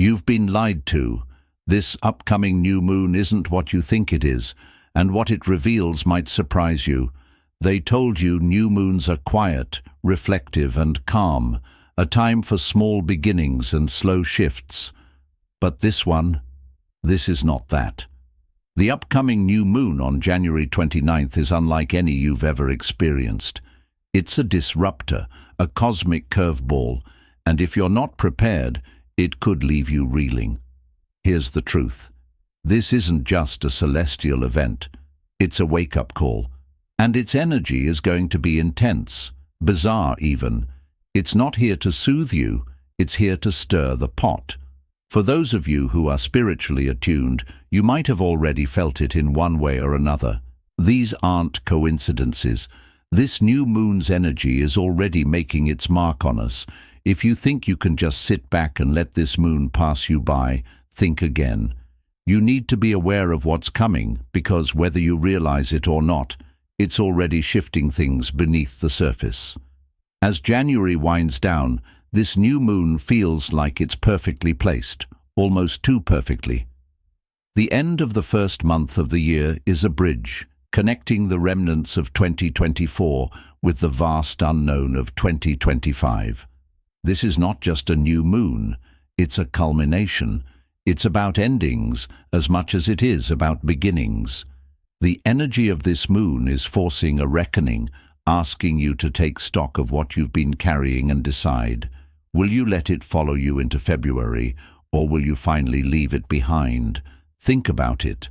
You've been lied to. This upcoming new moon isn't what you think it is, and what it reveals might surprise you. They told you new moons are quiet, reflective and calm, a time for small beginnings and slow shifts. But this is not that. The upcoming new moon on January 29th is unlike any you've ever experienced. It's a disruptor, a cosmic curveball, and if you're not prepared, it could leave you reeling. Here's the truth. This isn't just a celestial event. It's a wake-up call. And its energy is going to be intense, bizarre even. It's not here to soothe you, it's here to stir the pot. For those of you who are spiritually attuned, you might have already felt it in one way or another. These aren't coincidences. This new moon's energy is already making its mark on us. If you think you can just sit back and let this moon pass you by, think again. You need to be aware of what's coming, because whether you realize it or not, it's already shifting things beneath the surface. As January winds down, this new moon feels like it's perfectly placed, almost too perfectly. The end of the first month of the year is a bridge, connecting the remnants of 2024 with the vast unknown of 2025. This is not just a new moon, it's a culmination. It's about endings as much as it is about beginnings. The energy of this moon is forcing a reckoning, asking you to take stock of what you've been carrying and decide. Will you let it follow you into February, or will you finally leave it behind? Think about it.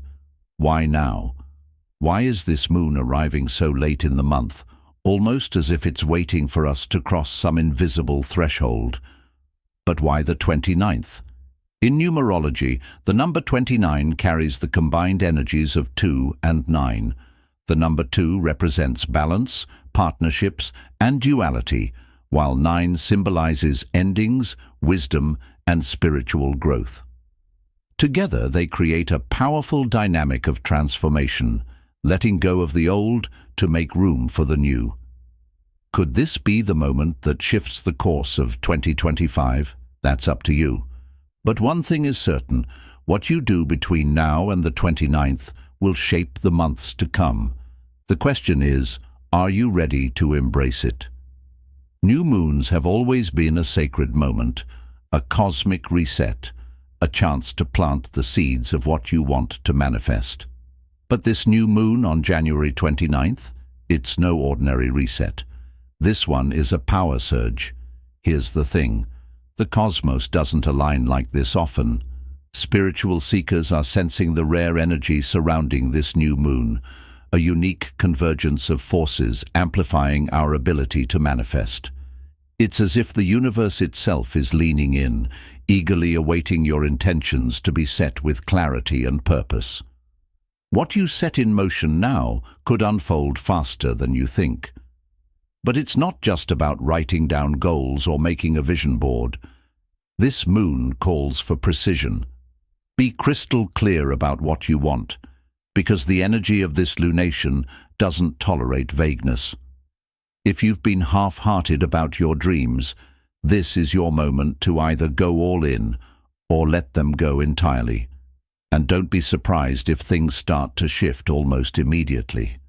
Why now? Why is this moon arriving so late in the month, almost as if it's waiting for us to cross some invisible threshold? But why the 29th? In numerology, the number 29 carries the combined energies of 2 and 9. The number 2 represents balance, partnerships, and duality, while 9 symbolizes endings, wisdom, and spiritual growth. Together, they create a powerful dynamic of transformation, letting go of the old to make room for the new. Could this be the moment that shifts the course of 2025? That's up to you. But one thing is certain, what you do between now and the 29th will shape the months to come. The question is, are you ready to embrace it? New moons have always been a sacred moment, a cosmic reset, a chance to plant the seeds of what you want to manifest. But this new moon on January 29th, it's no ordinary reset. This one is a power surge. Here's the thing. The cosmos doesn't align like this often. Spiritual seekers are sensing the rare energy surrounding this new moon, a unique convergence of forces amplifying our ability to manifest. It's as if the universe itself is leaning in, eagerly awaiting your intentions to be set with clarity and purpose. What you set in motion now could unfold faster than you think. But it's not just about writing down goals or making a vision board. This moon calls for precision. Be crystal clear about what you want, because the energy of this lunation doesn't tolerate vagueness. If you've been half-hearted about your dreams, this is your moment to either go all in or let them go entirely. And don't be surprised if things start to shift almost immediately.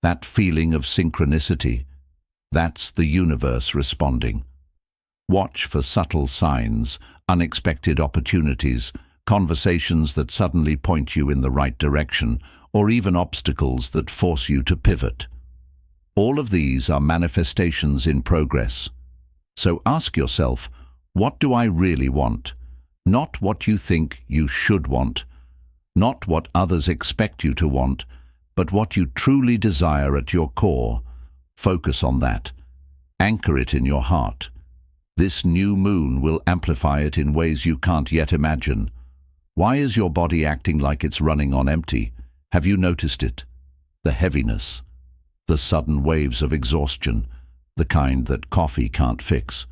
That feeling of synchronicity, that's the universe responding. Watch for subtle signs, unexpected opportunities, conversations that suddenly point you in the right direction, or even obstacles that force you to pivot. All of these are manifestations in progress. So ask yourself, what do I really want? Not what you think you should want, not what others expect you to want, but what you truly desire at your core. Focus on that. Anchor it in your heart. This new moon will amplify it in ways you can't yet imagine. Why is your body acting like it's running on empty? Have you noticed it? The heaviness, the sudden waves of exhaustion, the kind that coffee can't fix.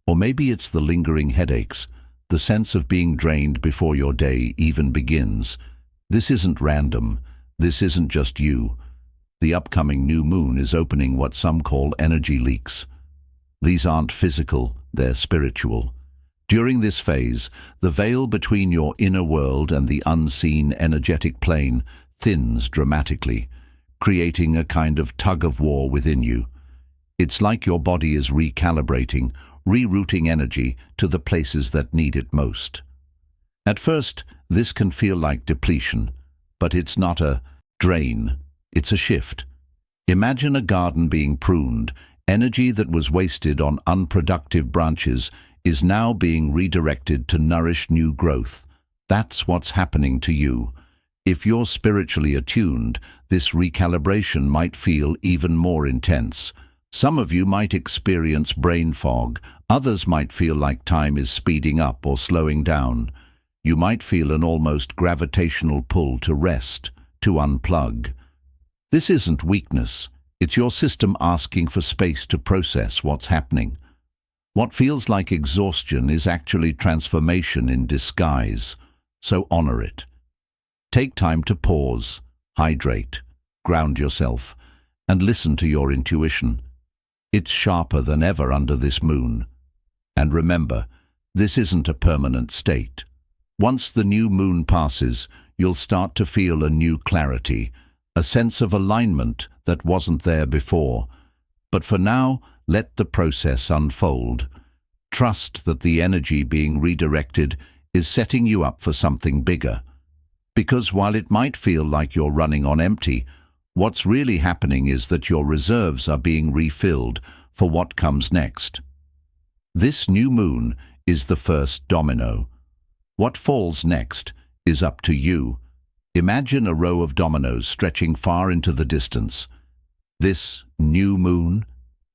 Or maybe it's the lingering headaches, the sense of being drained before your day even begins. This isn't random. This isn't just you. The upcoming new moon is opening what some call energy leaks. These aren't physical, they're spiritual. During this phase, the veil between your inner world and the unseen energetic plane thins dramatically, creating a kind of tug-of-war within you. It's like your body is recalibrating, rerouting energy to the places that need it most. At first, this can feel like depletion, but it's not a drain, it's a shift. Imagine a garden being pruned. Energy that was wasted on unproductive branches is now being redirected to nourish new growth. That's what's happening to you. If you're spiritually attuned, this recalibration might feel even more intense. Some of you might experience brain fog, others might feel like time is speeding up or slowing down. You might feel an almost gravitational pull to rest, to unplug. This isn't weakness, it's your system asking for space to process what's happening. What feels like exhaustion is actually transformation in disguise, so honor it. Take time to pause, hydrate, ground yourself, and listen to your intuition. It's sharper than ever under this moon. And remember, this isn't a permanent state. Once the new moon passes, you'll start to feel a new clarity, a sense of alignment that wasn't there before. But for now, let the process unfold. Trust that the energy being redirected is setting you up for something bigger. Because while it might feel like you're running on empty, what's really happening is that your reserves are being refilled for what comes next. This new moon is the first domino. What falls next is up to you. Imagine a row of dominoes stretching far into the distance. This new moon,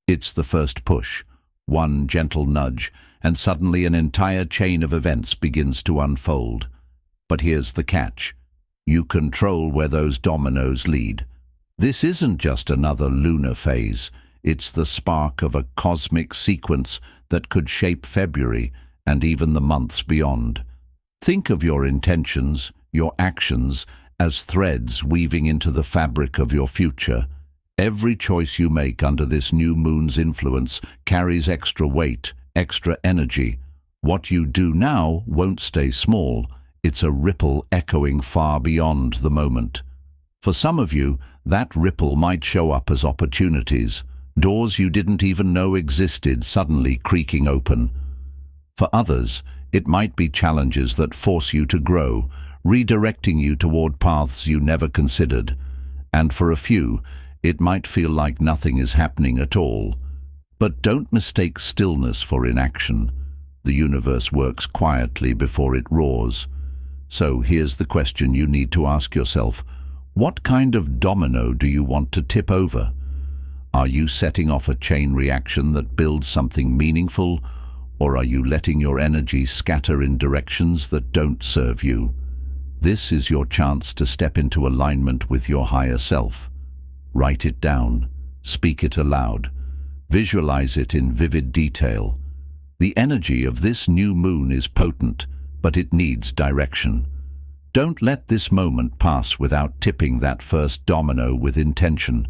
it's the first push, one gentle nudge, and suddenly an entire chain of events begins to unfold. But here's the catch. You control where those dominoes lead. This isn't just another lunar phase. It's the spark of a cosmic sequence that could shape February and even the months beyond. Think of your intentions, your actions, as threads weaving into the fabric of your future. Every choice you make under this new moon's influence carries extra weight, extra energy. What you do now won't stay small. It's a ripple echoing far beyond the moment. For some of you, that ripple might show up as opportunities, doors you didn't even know existed suddenly creaking open. For others, it might be challenges that force you to grow, redirecting you toward paths you never considered. And for a few, it might feel like nothing is happening at all. But don't mistake stillness for inaction. The universe works quietly before it roars. So here's the question you need to ask yourself. What kind of domino do you want to tip over? Are you setting off a chain reaction that builds something meaningful, or are you letting your energy scatter in directions that don't serve you? This is your chance to step into alignment with your higher self. Write it down, speak it aloud, visualize it in vivid detail. The energy of this new moon is potent, but it needs direction. Don't let this moment pass without tipping that first domino with intention.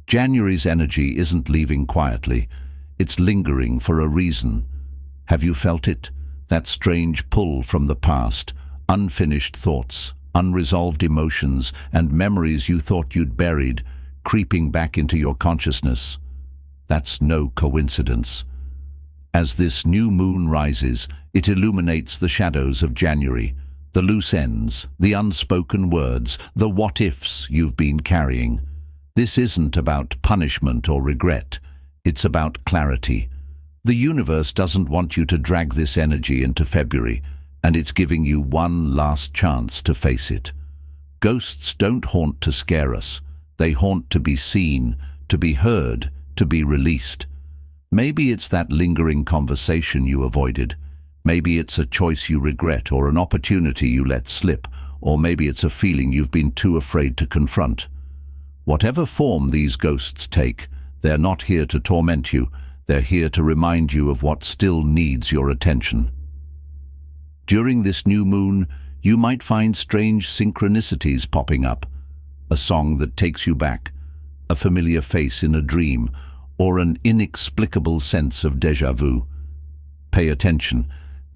January's energy isn't leaving quietly, it's lingering for a reason. Have you felt it? That strange pull from the past, unfinished thoughts, unresolved emotions, and memories you thought you'd buried, creeping back into your consciousness. That's no coincidence. As this new moon rises, it illuminates the shadows of January, the loose ends, the unspoken words, the what-ifs you've been carrying. This isn't about punishment or regret. It's about clarity. The universe doesn't want you to drag this energy into February, and it's giving you one last chance to face it. Ghosts don't haunt to scare us. They haunt to be seen, to be heard, to be released. Maybe it's that lingering conversation you avoided. Maybe it's a choice you regret or an opportunity you let slip, or maybe it's a feeling you've been too afraid to confront. Whatever form these ghosts take, they're not here to torment you. They're here to remind you of what still needs your attention. During this new moon, you might find strange synchronicities popping up. A song that takes you back, a familiar face in a dream, or an inexplicable sense of déjà vu. Pay attention.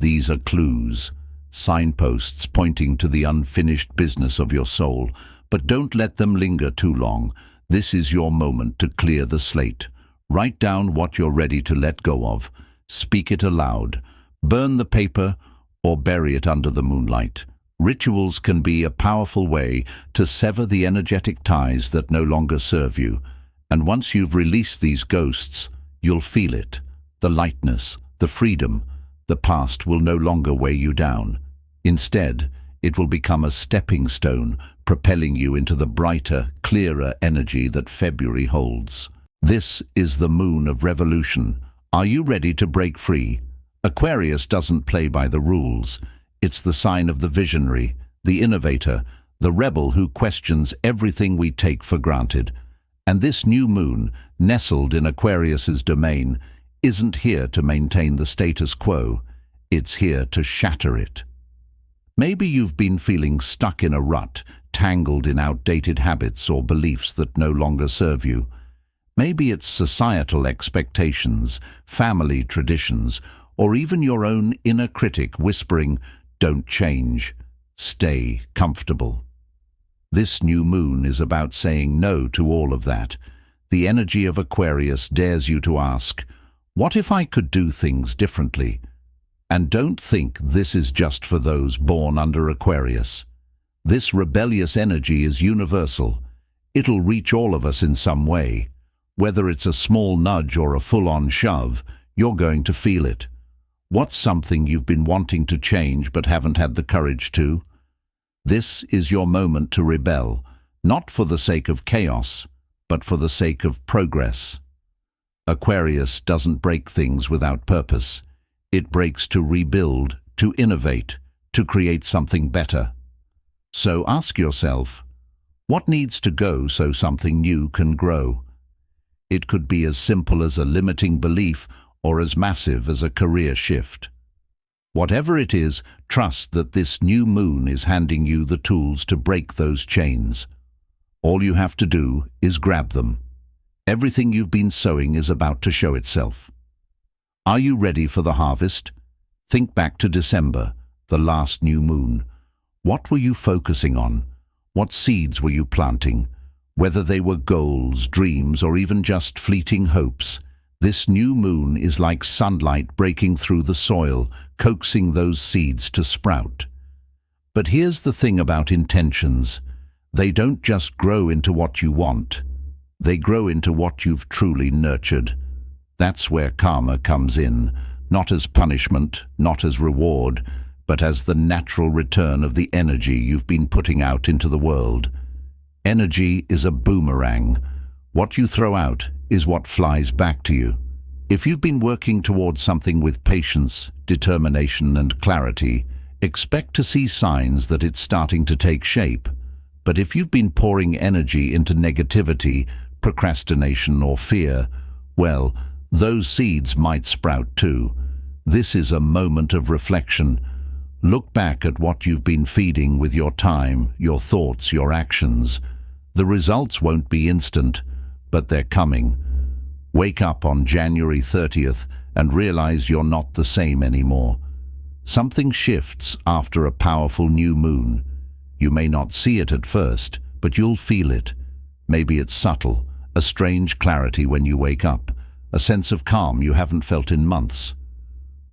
These are clues, signposts pointing to the unfinished business of your soul, but don't let them linger too long. This is your moment to clear the slate. Write down what you're ready to let go of. Speak it aloud. Burn the paper or bury it under the moonlight. Rituals can be a powerful way to sever the energetic ties that no longer serve you. And once you've released these ghosts, you'll feel it. The lightness, the freedom. The past will no longer weigh you down. Instead, it will become a stepping stone, propelling you into the brighter, clearer energy that February holds. This is the moon of revolution. Are you ready to break free? Aquarius doesn't play by the rules. It's the sign of the visionary, the innovator, the rebel who questions everything we take for granted. And this new moon, nestled in Aquarius's domain, isn't here to maintain the status quo. It's here to shatter it. Maybe you've been feeling stuck in a rut, tangled in outdated habits or beliefs that no longer serve you. Maybe it's societal expectations, family traditions, or even your own inner critic whispering, "Don't change. Stay comfortable." This new moon is about saying no to all of that. The energy of Aquarius dares you to ask, what if I could do things differently? And don't think this is just for those born under Aquarius. This rebellious energy is universal. It'll reach all of us in some way. Whether it's a small nudge or a full-on shove, you're going to feel it. What's something you've been wanting to change but haven't had the courage to? This is your moment to rebel, not for the sake of chaos, but for the sake of progress. Aquarius doesn't break things without purpose. It breaks to rebuild, to innovate, to create something better. So ask yourself, what needs to go so something new can grow? It could be as simple as a limiting belief or as massive as a career shift. Whatever it is, trust that this new moon is handing you the tools to break those chains. All you have to do is grab them. Everything you've been sowing is about to show itself. Are you ready for the harvest? Think back to December, the last new moon. What were you focusing on? What seeds were you planting? Whether they were goals, dreams, or even just fleeting hopes, this new moon is like sunlight breaking through the soil, coaxing those seeds to sprout. But here's the thing about intentions. They don't just grow into what you want. They grow into what you've truly nurtured. That's where karma comes in, not as punishment, not as reward, but as the natural return of the energy you've been putting out into the world. Energy is a boomerang. What you throw out is what flies back to you. If you've been working towards something with patience, determination, and clarity, expect to see signs that it's starting to take shape. But if you've been pouring energy into negativity, procrastination, or fear, well, those seeds might sprout too. This is a moment of reflection. Look back at what you've been feeding with your time, your thoughts, your actions. The results won't be instant, but they're coming. Wake up on January 30th and realize you're not the same anymore. Something shifts after a powerful new moon. You may not see it at first, but you'll feel it. Maybe it's subtle, a strange clarity when you wake up, a sense of calm you haven't felt in months.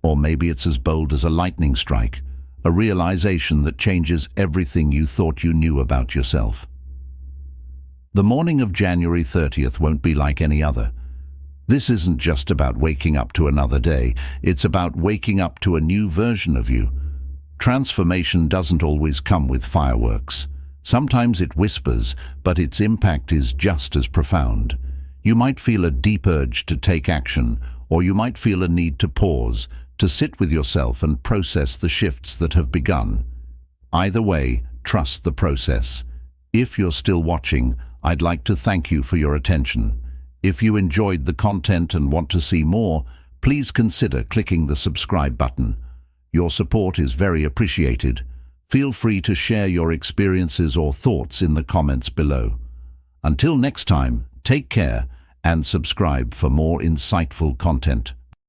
Or maybe it's as bold as a lightning strike, a realization that changes everything you thought you knew about yourself. The morning of January 30th won't be like any other. This isn't just about waking up to another day, it's about waking up to a new version of you. Transformation doesn't always come with fireworks. Sometimes it whispers, but its impact is just as profound. You might feel a deep urge to take action, or you might feel a need to pause, to sit with yourself and process the shifts that have begun. Either way, trust the process. If you're still watching, I'd like to thank you for your attention. If you enjoyed the content and want to see more, please consider clicking the subscribe button. Your support is very appreciated. Feel free to share your experiences or thoughts in the comments below. Until next time, take care and subscribe for more insightful content.